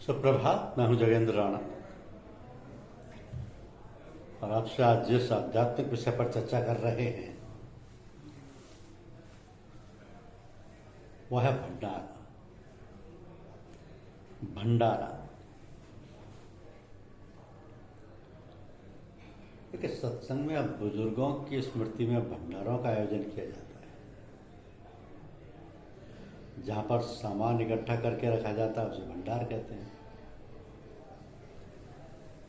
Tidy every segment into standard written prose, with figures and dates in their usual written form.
सुप्रभात। मैं हूं जगेंद्र राणा और आपसे आज जिस आध्यात्मिक विषय पर चर्चा कर रहे हैं वह है भंडारा। भंडारा देखिए, सत्संग में अब बुजुर्गों की स्मृति में भंडारों का आयोजन किया जाता है। जहां पर सामान इकट्ठा करके रखा जाता है उसे भंडार कहते हैं।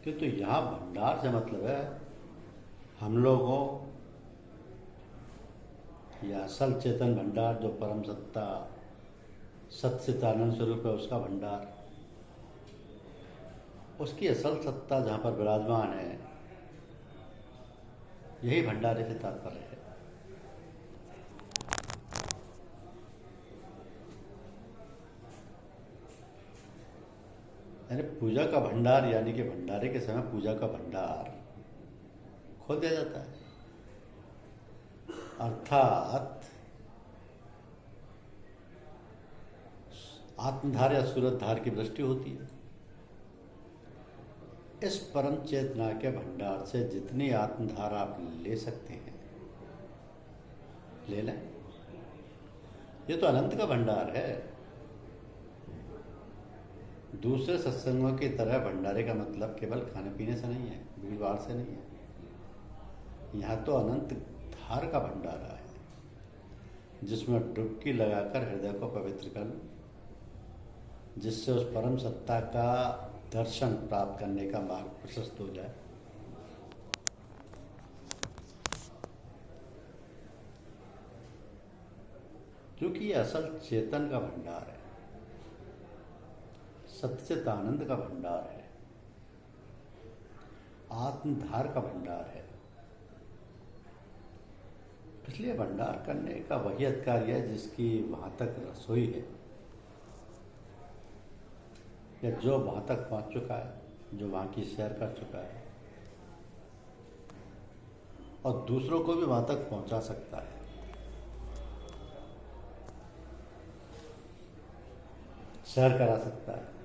किंतु यहाँ भंडार से मतलब है हम लोगों या असल चेतन भंडार जो परम सत्ता सत्चित आनंद स्वरूप है उसका भंडार, उसकी असल सत्ता जहाँ पर विराजमान है, यही भंडारे से तात्पर्य है। यानी पूजा का भंडार, यानी कि भंडारे के समय पूजा का भंडार खोल दिया जाता है। अर्थात आत्मधार या सूरतधार की दृष्टि होती है। इस परम चेतना के भंडार से जितनी आत्मधार आप ले सकते हैं ले लें। ये तो अनंत का भंडार है। दूसरे सत्संगों की तरह भंडारे का मतलब केवल खाने पीने से नहीं है, भीड़ भाड़ से नहीं है। यहाँ तो अनंत धार का भंडारा है जिसमें डुबकी लगाकर हृदय को पवित्र कर लो, जिससे उस परम सत्ता का दर्शन प्राप्त करने का मार्ग प्रशस्त हो जाए। क्योंकि ये असल चेतन का भंडार है, सच्चित आनंद का भंडार है, आत्मधार का भंडार है। इसलिए भंडार करने का वही अधिकारी है जिसकी वहां तक रसोई है या जो वहां तक पहुंच चुका है, जो वहां की सैर कर चुका है और दूसरों को भी वहां तक पहुंचा सकता है। सैर करा सकता है।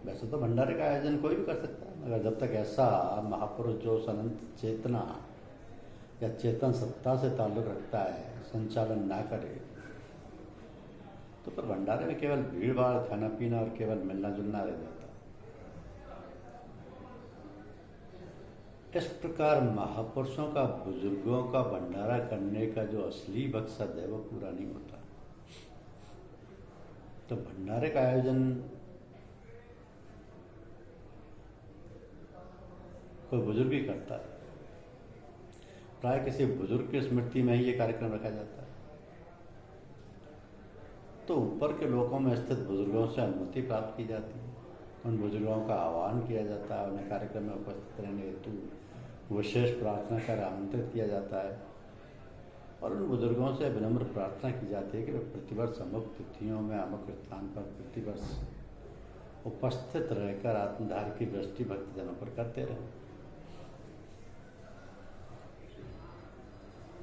वैसे तो भंडारे का आयोजन कोई भी कर सकता है, मगर जब तक ऐसा महापुरुष जो अनंत चेतना या चेतन सत्ता से ताल्लुक रखता है संचालन ना करे, तो पर भंडारे में केवल भीड़ भाड़, खाना पीना और केवल मिलना जुलना रह जाता है। इस प्रकार महापुरुषों का, बुजुर्गों का भंडारा करने का जो असली मकसद है वो पूरा नहीं होता। तो भंडारे का आयोजन कोई बुजुर्ग ही करता है। प्राय किसी बुजुर्ग की स्मृति में ही ये कार्यक्रम रखा जाता है। तो ऊपर के लोकों में स्थित बुजुर्गों से अनुमति प्राप्त की जाती है, उन बुजुर्गों का आह्वान किया जाता है, उन्हें कार्यक्रम में उपस्थित रहने हेतु विशेष प्रार्थना कर आमंत्रित किया जाता है और उन बुजुर्गों से विनम्र प्रार्थना की जाती है कि वे प्रतिवर्ष अमुक तिथियों में अमुक स्थान पर प्रतिवर्ष उपस्थित रहकर आत्मधार की दृष्टि भक्तजनों पर करते रहें।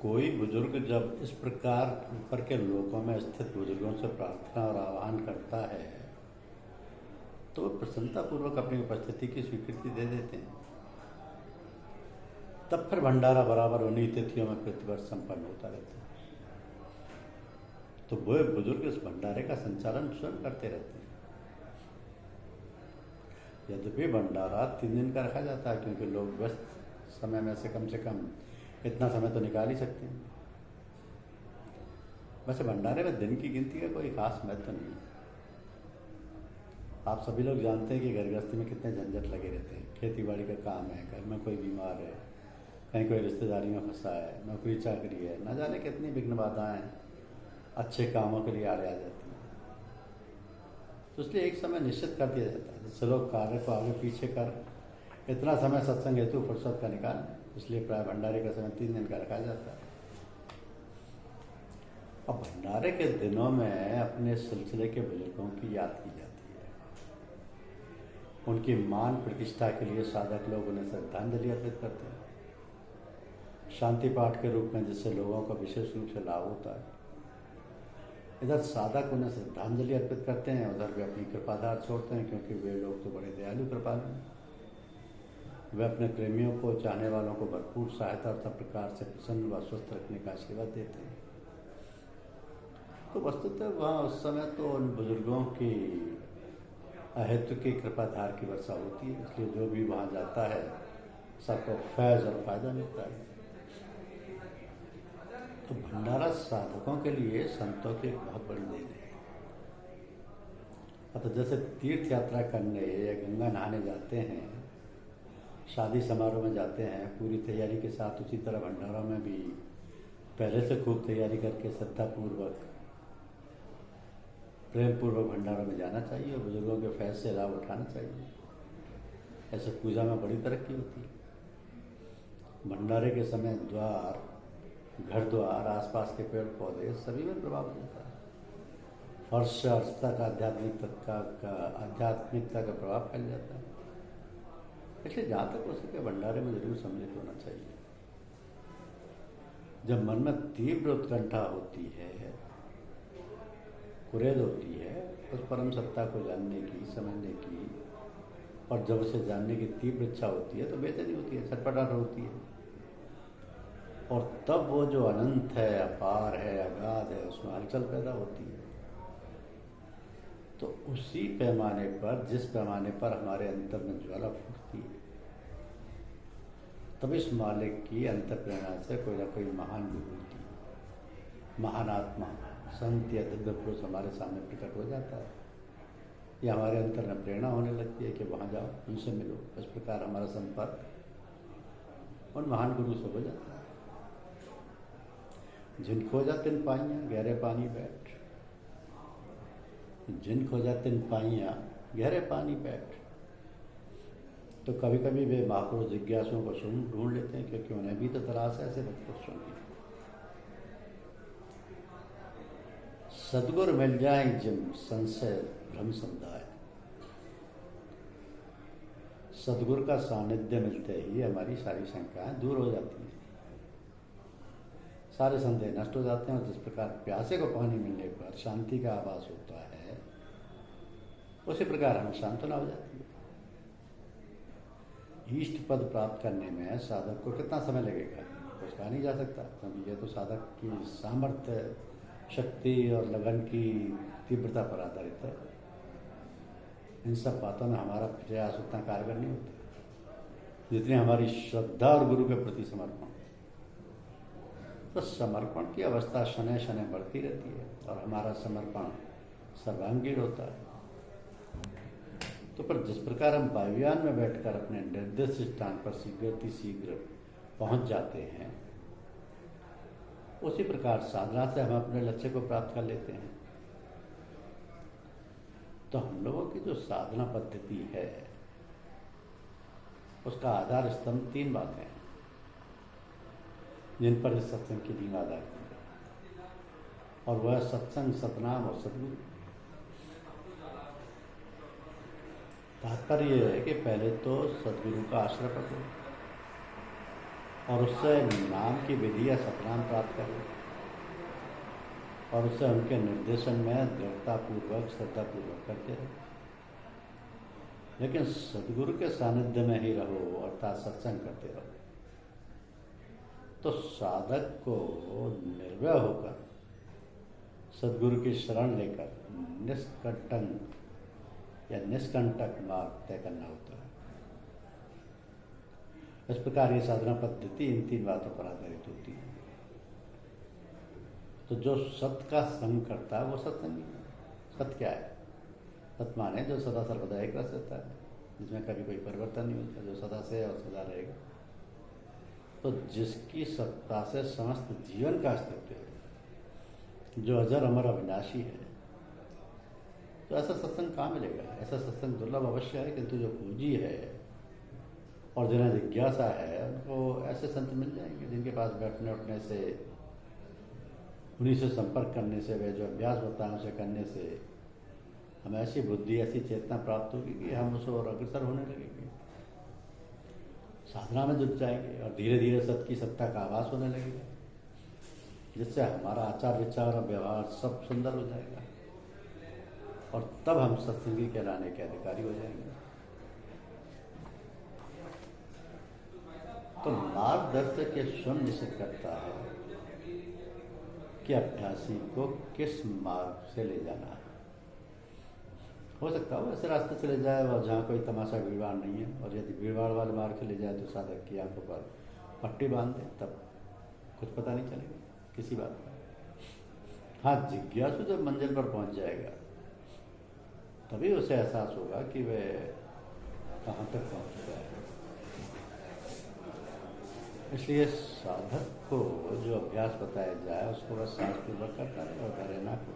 कोई बुजुर्ग जब इस प्रकार ऊपर के लोकों में स्थित बुजुर्गों से प्रार्थना और आह्वान करता है तो वो प्रसन्नतापूर्वक अपनी उपस्थिति की स्वीकृति दे देते हैं। तब फिर भंडारा बराबर उन्हीं तिथियों में प्रतिवर्ष संपन्न होता रहता है। तो वो बुजुर्ग इस भंडारे का संचालन स्वयं करते रहते हैं। यद्यपि भंडारा 3 दिन का रखा जाता है, क्योंकि लोग व्यस्त समय में से कम इतना समय तो निकाल ही सकते हैं। वैसे भंडारे में दिन की गिनती का कोई खास महत्व नहीं है। आप सभी लोग जानते हैं कि घर गृहस्थी में कितने झंझट लगे रहते हैं। खेती बाड़ी का काम है, घर में कोई बीमार है, कहीं कोई रिश्तेदारी में फंसा है, नौकरी चाकरी है, न जाने कितनी विघ्न बाधाएं अच्छे कामों के लिए आड़े आ जाती हैं। तो इसलिए एक समय निश्चित कर दिया जाता है जिससे लोग कार्य को आगे पीछे कर इतना समय सत्संग हेतु फुर्सत का निकालें। इसलिए प्राय भंडारे का समय 3 दिन का रखा जाता है। अब भंडारे के दिनों में अपने सिलसिले के बुजुर्गों की याद की जाती है। उनकी मान प्रतिष्ठा के लिए साधक लोग उन्हें श्रद्धांजलि अर्पित करते हैं, शांति पाठ के रूप में, जिससे लोगों को विशेष रूप से लाभ होता है। इधर साधक उन्हें श्रद्धांजलि अर्पित करते हैं, उधर वे अपनी कृपाधार छोड़ते हैं, क्योंकि वे लोग तो बड़े दयालु कृपालु हैं। वे अपने प्रेमियों को, चाहने वालों को भरपूर सहायता और सब प्रकार से प्रसन्न व स्वस्थ रखने का आशीर्वाद देते हैं। तो वस्तुतः वहाँ उस समय तो उन बुजुर्गों की अहेतु की कृपाधार की वर्षा होती है, इसलिए जो भी वहाँ जाता है सबको फैज़ और फायदा मिलता है। तो भंडारा साधकों के लिए संतों की एक बहुत बड़ी देन है। अतः जैसे तीर्थ यात्रा करने या गंगा नहाने जाते हैं, शादी समारोह में जाते हैं पूरी तैयारी के साथ, उसी तरह भंडारों में भी पहले से खूब तैयारी करके श्रद्धापूर्वक प्रेम पूर्वक भंडारों में जाना चाहिए और बुजुर्गों के फैज़ से लाभ उठाना चाहिए। ऐसे पूजा में बड़ी तरक्की होती है। भंडारे के समय द्वार, घर द्वार, आसपास के पेड़ पौधे सभी में प्रभाव देता है। फर्श अर्थता का आध्यात्मिकता का प्रभाव फैल जाता है। इसलिए जहाँ तक हो सके भंडारे में जरूर सम्मिलित होना चाहिए। जब मन में तीव्र उत्कंठा होती है, कुरेद होती है, उस परम सत्ता को जानने की, समझने की, और जब उसे जानने की तीव्र इच्छा होती है तो बेचैनी होती है, छटपटाहट होती है। और तब वो जो अनंत है, अपार है, अगाध है, उसमें हलचल पैदा होती है। तो उसी पैमाने पर, जिस पैमाने पर हमारे अंतर में ज्वाला फूटती है, तब इस मालिक की अंतःप्रेरणा से कोई ना कोई महान विभूति, महान आत्मा, संत या दिव्य पुरुष हमारे सामने प्रकट हो जाता है, या हमारे अंतर में प्रेरणा होने लगती है कि वहाँ जाओ, उनसे मिलो। इस प्रकार हमारा संपर्क उन महान गुरु से हो जाता है। जिन खोजा तिन पाइयाँ गहरे पानी बैठ, जिन खोजा तिन पाइयाँ गहरे पानी बैठ। तो कभी कभी वे महापुरुष जिज्ञासुओं को ढूंढ लेते हैं, क्योंकि उन्हें भी तो तलाश है ऐसे पुरुषों की। सद्गुरु मिल जाए जिम संशय भ्रम समुदाय। सद्गुरु का सानिध्य मिलते ही हमारी सारी शंकाएं दूर हो जाती हैं, सारे संदेह नष्ट हो जाते हैं। और जिस प्रकार प्यासे को पानी मिलने पर शांति का आभास होता है, उसी प्रकार हमें सांत्वना हो जाती है। इष्ट पद प्राप्त करने में साधक को कितना समय लगेगा, कुछ कहा नहीं जा सकता, क्योंकि यह तो साधक की सामर्थ्य, शक्ति और लगन की तीव्रता पर आधारित है। इन सब बातों में हमारा प्रयास उतना कारगर नहीं होता जितनी हमारी श्रद्धा और गुरु के प्रति समर्पण। तो समर्पण की अवस्था शनै शनै बढ़ती रहती है और हमारा समर्पण सर्वांगीण होता है। तो पर जिस प्रकार हम वायुयान में बैठकर अपने निर्दिष्ट स्थान पर शीघ्र पहुंच जाते हैं, उसी प्रकार साधना से हम अपने लक्ष्य को प्राप्त कर लेते हैं। तो हम लोगों की जो साधना पद्धति है, उसका आधार स्तंभ 3 बातें हैं, जिन पर इस सत्संग की नींव आधारित है, और वह सत्संग, सतनाम और सद्गुरु। तात्पर्य यह है कि पहले तो सद्गुरु का आश्रय पकड़ो और उससे नाम की विधि या सतनाम प्राप्त करो, और उससे उनके निर्देशन में दृढ़तापूर्वक, श्रद्धापूर्वक करते रहो। लेकिन सद्गुरु के सानिध्य में ही रहो, अर्थात सत्संग करते रहो। तो साधक को निर्भय होकर सद्गुरु की शरण लेकर निष्कंटक मार्ग तय करना होता है। इस प्रकार ये साधना पद्धति इन 3 बातों पर आधारित होती है। तो जो सत्य का संग करता है वो सत्संगी है। सत्य क्या है? सत्य माने जो सदा सर्वदा एक रस रहता है, जिसमें कभी कोई परिवर्तन नहीं होता, जो सदा से और सदा रहेगा। तो जिसकी सत्ता से समस्त जीवन का अस्तित्व है, जो अजर अमर अविनाशी है, तो ऐसा सत्संग कहाँ मिलेगा? ऐसा सत्संग दुर्लभ अवश्य है, किंतु जो पूंजी है और जिन्हें जिज्ञासा है, उनको ऐसे संत मिल जाएंगे जिनके पास बैठने उठने से, उन्हीं से संपर्क करने से, वे जो अभ्यास बताएं उसे करने से हमें ऐसी बुद्धि, ऐसी चेतना प्राप्त होगी कि हम उस और अग्रसर होने लगेंगे, साधना में जुट जाएंगे और धीरे धीरे सत्य की सत्ता का आभास होने लगेगा। जिससे हमारा आचार विचार और व्यवहार सब सुंदर हो जाएगा और तब हम सत्संगी कहलाने के अधिकारी हो जाएंगे। तो मार्गदर्शक ये सुनिश्चित करता है कि अभ्यासी को किस मार्ग से ले जाना है। हो सकता है वो ऐसे रास्ते से ले जाए और जहाँ कोई तमाशा भीड़भाड़ नहीं है, और यदि भीड़भाड़ वाले मार्ग से ले जाए तो साधक की आंखों पर पट्टी बांध दे, तब कुछ पता नहीं चलेगा किसी बात का। हाँ, जिज्ञासु जब मंजिल पर पहुंच जाएगा तभी उसे एहसास होगा कि वह कहाँ तक पहुंच चुका है। इसलिए साधक को जो अभ्यास बताया जाए उसको बस सांसपूर्वक करता है और डरे ना को,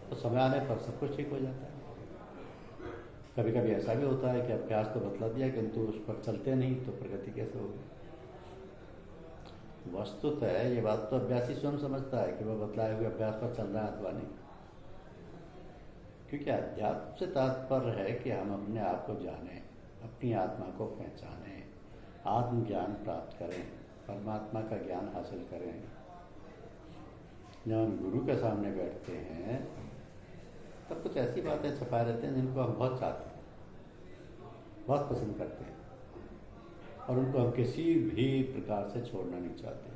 तो समय आने पर सब कुछ ठीक हो जाता है। कभी कभी ऐसा भी होता है कि अभ्यास तो बतला दिया किंतु उस पर चलते नहीं, तो प्रगति कैसे होगी। वस्तुतः ये बात तो अभ्यासी स्वयं समझता है कि वह बतलाए हुए अभ्यास पर चल रहा है अथवा नहीं, क्योंकि अध्यात्म से तात्पर्य है कि हम अपने आप को जानें, अपनी आत्मा को पहचानें, आत्मज्ञान प्राप्त करें, परमात्मा का ज्ञान हासिल करें। जब हम गुरु के सामने बैठते हैं तब कुछ ऐसी बातें छपाए रहते हैं जिनको हम बहुत चाहते हैं, बहुत पसंद करते हैं, और उनको हम किसी भी प्रकार से छोड़ना नहीं चाहते।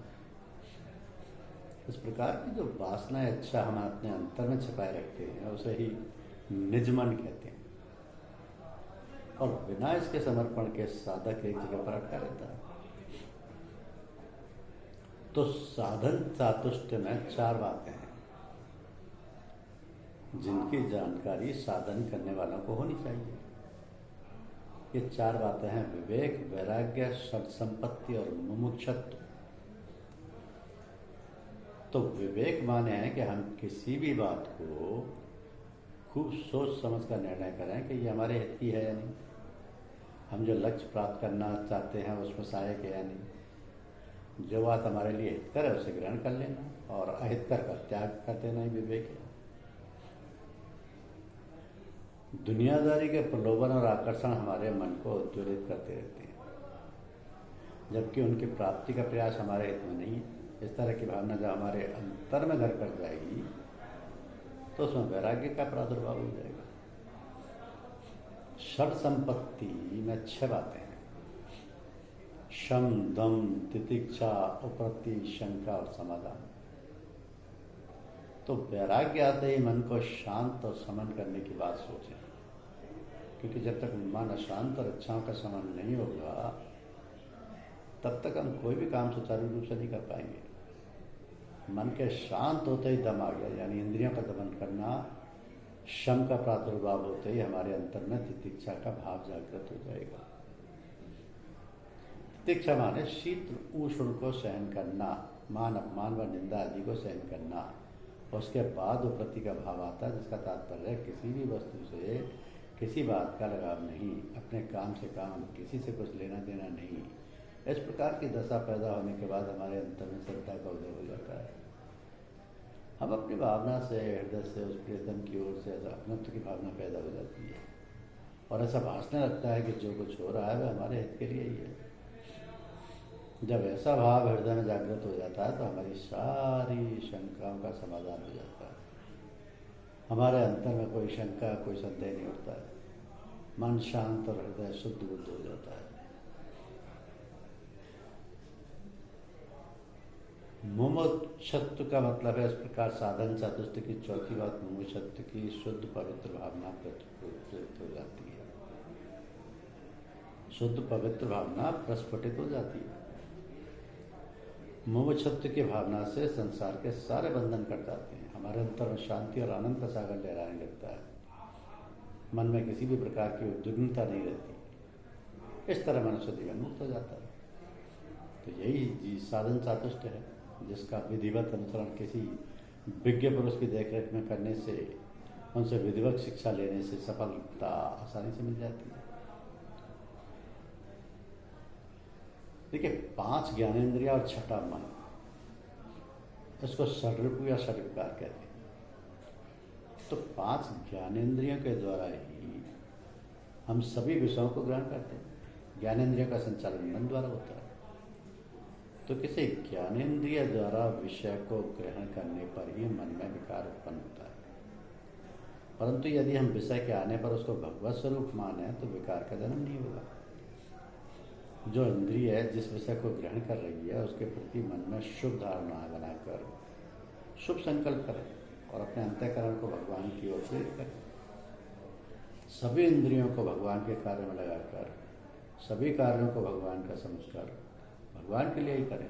इस प्रकार की जो वासना इच्छा हम अपने अंतर में छिपाए रखते हैं उसे ही निजमन कहते हैं, और बिना इसके समर्पण के साधक एक जगह पर अटका रहता है। तो साधन चातुष्ट में 4 बातें हैं जिनकी जानकारी साधन करने वालों को होनी चाहिए। ये 4 बातें हैं विवेक, वैराग्य, षड संपत्ति और मुमुक्षत्व। तो विवेक माने है कि हम किसी भी बात को खूब सोच समझ कर निर्णय करें कि ये हमारे हित की है या नहीं, हम जो लक्ष्य प्राप्त करना चाहते हैं उसमें सहायक है या नहीं। जो बात हमारे लिए हितकर है उसे ग्रहण कर लेना और अहितकर का त्याग कर देना ही विवेक है। दुनियादारी के प्रलोभन और आकर्षण हमारे मन को उद्वेलित करते रहते हैं, जबकि उनकी प्राप्ति का प्रयास हमारे हित में नहीं है। इस तरह की भावना जब हमारे अंतर में घर कर जाएगी तो उसमें वैराग्य का प्रादुर्भाव हो जाएगा। षड संपत्ति में 6 बातें हैं, शम, दम, तितिक्षा, उपरति, शंका और समाधान। तो वैराग्य आते ही मन को शांत और समन करने की बात सोचें, क्योंकि जब तक मन अशांत और इच्छाओं का समन नहीं होगा तब तक हम कोई भी काम सुचारू रूप से नहीं कर पाएंगे। मन के शांत होते ही दम आ गया, यानी इंद्रियों का दमन करना, शम का प्रादुर्भाव होते ही हमारे अंतर में तितिक्षा का भाव जागृत हो जाएगा। तितिक्षा माने शीत उष्ण को सहन करना, मान अपमान व निंदा आदि को सहन करना। उसके बाद उपरति का भाव आता है, जिसका तात्पर्य है किसी भी वस्तु से किसी बात का लगाव नहीं, अपने काम से काम, किसी से कुछ लेना देना नहीं। इस प्रकार की दशा पैदा होने के बाद हमारे अंतर में श्रद्धा का उदय हो जाता है। हम अपनी भावना से, हृदय से, उस प्रियतम की ओर से अपनत्व की भावना पैदा हो जाती है और ऐसा भासने लगता है कि जो कुछ हो रहा है वह हमारे हित के लिए ही है। जब ऐसा भाव हृदय में जागृत हो जाता है तो हमारी सारी शंकाओं का समाधान हो जाता है। हमारे अंतर में कोई शंका, कोई संदेह नहीं होता है। मन शांत और हृदय शुद्ध बुद्ध हो जाता है। मुमुक्षत्व का मतलब है, इस प्रकार साधन चतुष्ट की चौथी बात मुमुक्षत्व की शुद्ध पवित्र भावना प्रस्फुटित हो जाती है। शुद्ध पवित्र भावना प्रस्फुटित हो जाती है। मुमुक्षत्व की भावना से संसार के सारे बंधन कट जाते हैं। हमारे अंतर में शांति और आनंद का सागर लहराने लगता है। मन में किसी भी प्रकार की उद्विग्नता नहीं रहती। इस तरह मनुष्य जीवन मुक्त हो जाता है। तो यही साधन चातुष्ट है, जिसका विधिवत अनुसरण किसी विज्ञ पुरुष की देखरेख में करने से, उनसे विधिवत शिक्षा लेने से सफलता आसानी से मिल जाती है। देखिए, 5 ज्ञानेंद्रिया और 6ठा मन, इसको षड्रिपु या षड्विकार कहते हैं। तो 5 ज्ञानेंद्रियों के द्वारा ही हम सभी विषयों को ग्रहण करते हैं। ज्ञानेंद्रियों का संचालन मन द्वारा होता है। तो किसी ज्ञानेंद्रिय द्वारा विषय को ग्रहण करने पर ही मन में विकार उत्पन्न होता है। परंतु यदि हम विषय के आने पर उसको भगवत स्वरूप माने तो विकार का जन्म नहीं होगा। जो इंद्रिय है जिस विषय को ग्रहण कर रही है उसके प्रति मन में शुभ धारणा बनाकर शुभ संकल्प करें और अपने अंतःकरण को भगवान की ओर प्रेरित करें। सभी इंद्रियों को भगवान के कार्य में लगाकर सभी कार्यों को भगवान का समझकर भगवान के लिए ही करें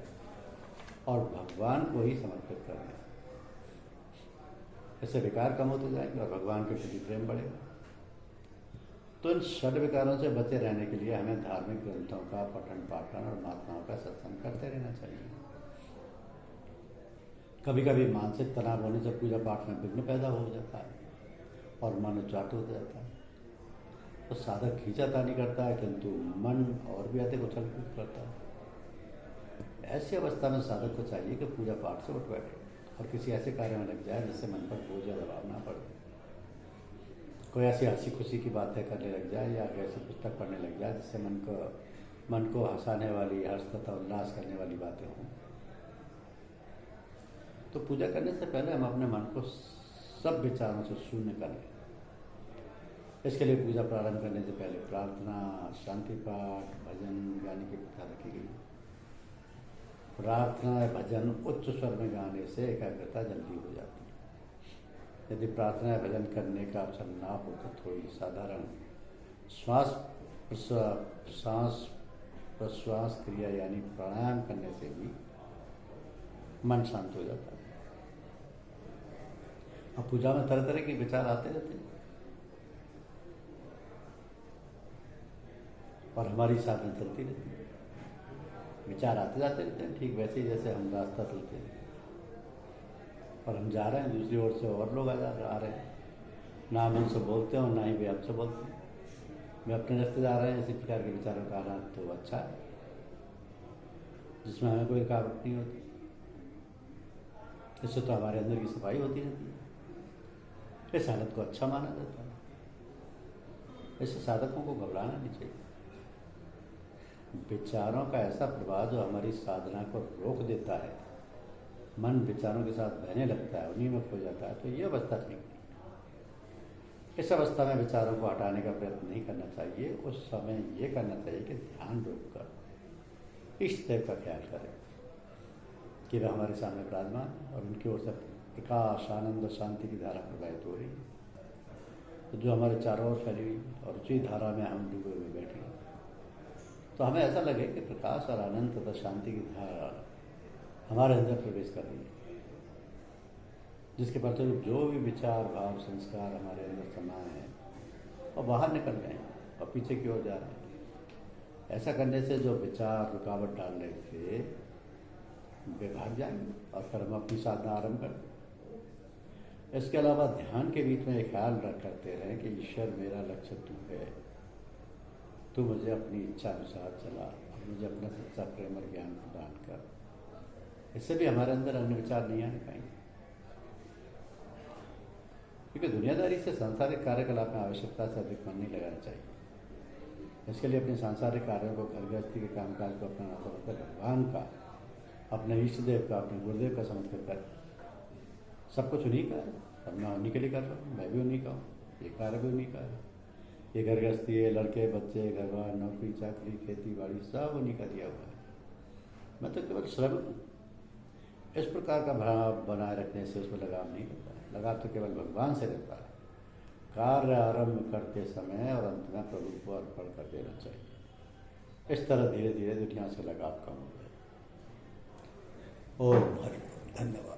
और भगवान को ही समर्पित करें। इससे विकार कम होते जाएंगे और भगवान के प्रति प्रेम बढ़ेगा। तो इन षड विकारों से बचे रहने के लिए हमें धार्मिक ग्रंथों का पठन पाठन और महात्माओं का सत्संग करते रहना चाहिए। कभी कभी मानसिक तनाव होने से पूजा पाठ में विघ्न पैदा हो जाता है और मन उच्चाट हो जाता है, तो साधक खींचातानी करता है किंतु मन और भी अधिक उछल कूद करता है। ऐसी अवस्था में साधक को चाहिए कि पूजा पाठ से उठ बैठे और किसी ऐसे कार्य में लग जाए जिससे मन पर बोझ या दबाव ना पड़े। कोई ऐसी हंसी खुशी की बातें करने लग जाए या ऐसी पुस्तक पढ़ने लग जाए जिससे मन को हंसाने वाली, हर्ष तथा उल्लास करने वाली बातें हों। तो पूजा करने से पहले हम अपने मन को सब विचारों से शून्य कर लें। इसके लिए पूजा प्रारंभ करने से पहले प्रार्थना, शांति पाठ, भजन गाने की प्रथा रखी गई। प्रार्थना या भजन उच्च स्वर में गाने से एकाग्रता जल्दी हो जाती है। यदि प्रार्थना या भजन करने का अवसर ना हो तो थोड़ी साधारण श्वास प्रश्वास क्रिया यानी प्राणायाम करने से भी मन शांत हो जाता है। अब पूजा में तरह तरह के विचार आते रहते हैं और हमारी साधना चलती रहती है। विचार आते जाते रहते हैं, ठीक वैसे ही जैसे हम रास्ता चलते हैं और हम जा रहे हैं, दूसरी ओर से और लोग आ रहे हैं। ना हम उनसे बोलते हैं और ना ही वे हमसे बोलते हैं। वे अपने रास्ते जा रहे हैं। इसी प्रकार के विचारों का आना तो अच्छा है, जिसमें हमें कोई रुकावट नहीं होती। इससे तो हमारे अंदर की सफाई होती रहती है। इस हालत को अच्छा माना जाता है। ऐसे साधकों को घबराना नहीं चाहिए। विचारों का ऐसा प्रभाव जो हमारी साधना को रोक देता है, मन विचारों के साथ बहने लगता है, उन्हीं में खो जाता है, तो ये अवस्था ठीक नहीं। इस अवस्था में विचारों को हटाने का प्रयत्न नहीं करना चाहिए। उस समय ये करना चाहिए कि ध्यान रोककर इष्ट देव का ख्याल करें कि वह हमारे सामने विराजमान और उनकी ओर से प्रकाश, आनंद और शांति की धारा प्रवाहित हो रही है, तो जो हमारे चारों ओर फैली हुई और उसी धारा में हम डूबे हुए बैठे हैं। तो हमें ऐसा लगे कि प्रकाश और आनंद तथा शांति की धारा हमारे अंदर प्रवेश कर रही है, जिसके फलस्वरूप जो भी विचार, भाव, संस्कार हमारे अंदर समाये हैं और बाहर निकल रहे हैं और पीछे की ओर जा रहे हैं। ऐसा करने से जो विचार रुकावट डाल रहे थे वे भाग जाएंगे और फिर हम अपनी साधना आरंभ कर दें। इसके अलावा ध्यान के बीच में एक ख्याल करते रहें कि ईश्वर मेरा लक्ष्य तू है, तू मुझे अपनी इच्छा अनुसार चला और मुझे अपना सच्चा प्रेम और ज्ञान प्रदान कर। इससे भी हमारे अंदर अन्य विचार नहीं आने पाएंगे, क्योंकि दुनियादारी से सांसारिक कार्यकलाप में आवश्यकता से अधिक मन नहीं लगाना चाहिए। इसके लिए अपने सांसारिक कार्यों को, घर गृहस्थी के कामकाज को अपना समझकर भगवान का, अपने इष्ट देव का, अपने गुरुदेव का समझ कर करें। सब कुछ उन्हीं का है, अब मैं उन्हीं के लिए कर रहा हूँ, मैं भी उन्हीं का हूँ, ये कार्य भी उन्हीं का है। ये घर गृहस्थी है, लड़के बच्चे, घर बार, नौकरी चाकरी, खेती बाड़ी सब उन्हीं का दिया हुआ है। मैं तो केवल श्रमिक हूँ। इस प्रकार का भाव बनाए रखने से उसमें लगाव नहीं रहता है। लगाव तो केवल भगवान से रहता है। कार्य आरंभ करते समय और अंत में प्रभु को अर्पण कर देना चाहिए। इस तरह धीरे धीरे दुनिया से लगाव कम हो जाए। ओम हरि, धन्यवाद।